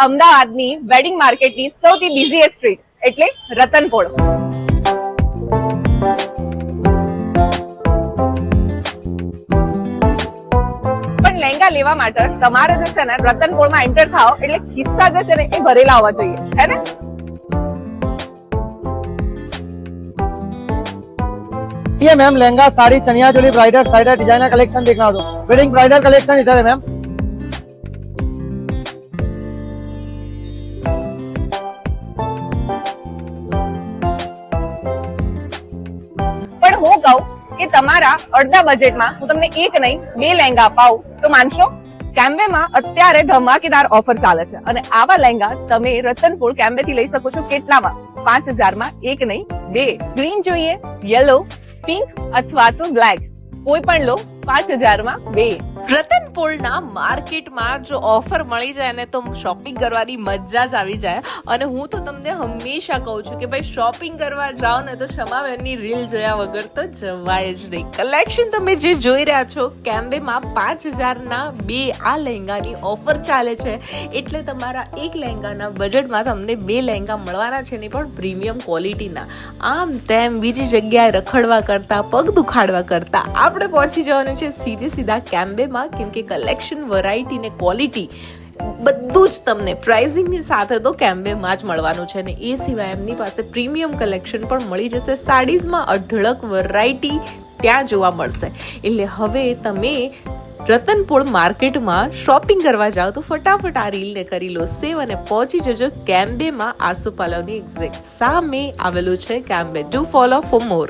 અમદાવાદની વેડિંગ માર્કેટની સૌથી બિઝીએસ્ટ સ્ટ્રીટ એટલે રતનપોળ. પણ લહેંગા લેવા માટે તમારે જે છે ને રતનપોળમાં એન્ટર થાઓ એટલે ખિસ્સા જે છે ને એ ભરેલા હોવા જોઈએ, હે ને? ये ma'am lehenga sari chaniya choli bridal bridal designer collection देखना हो तो वेडिंग ब्राइडल कलेक्शन इधर है मैम. પણ હું કહું કે તમારા અડધા બજેટમાં હું તમને એક નહીં બે લહેંગા અપાવું તો માનશો? કેમ્બેમાં અત્યારે ધમાકેદાર ઓફર ચાલે છે અને આવા લહેંગા તમે રતનપોળ કેમ્બે થી લઈ શકો છો. કેટલામાં? 5000 માં એક નહીં બે. ગ્રીન જોઈએ, યલો, પિંક અથવા તો બ્લેક, કોઈ પણ લો, 5000 માં બે. રતનપોળના માર્કેટમાં જો ઓફર મળી જાય ને તો શોપિંગ કરવાની મજા જ આવી જાય. અને હું તો તમને હંમેશા કહું છું કે ભાઈ શોપિંગ કરવા જાઓ ને તો શમાબેનની રીલ જોયા વગર તો જવાય જ નહીં. કલેક્શન તમે જે જોઈ રહ્યા છો કેમ્બેમાં 5000 ના બે આ લહેંગાની ઓફર ચાલે છે. એટલે તમારા એક લહેંગાના બજેટમાં તમને બે લહેંગા મળવાના છે ને પણ પ્રીમિયમ ક્વોલિટીના. આમ તેમ બીજી જગ્યાએ રખડવા કરતા પગ દુખાડવા કરતા આપણે પહોંચી જવાનું છે સીધા કેમ્બેમાં. કેમ કે કલેક્શન, વેરાયટી ને ક્વોલિટી બધું જ તમને પ્રાઇઝિંગની સાથે તો કેમ્બેમાં જ મળવાનું છે. ને એ સિવાય એમની પાસે પ્રીમિયમ કલેક્શન પણ મળી જશે. સાડીઝમાં અઢળક વેરાયટી ત્યાં જોવા મળશે. એટલે હવે તમે રતનપોળ માર્કેટમાં શોપિંગ કરવા જાઓ તો ફટાફટ આ રીલને કરી લો સેવ અને પહોંચી જજો કેમ્બેમાં. આસોપાલવની એક્ઝેક્ટ સામે આવેલું છે Cambay. Do follow for more.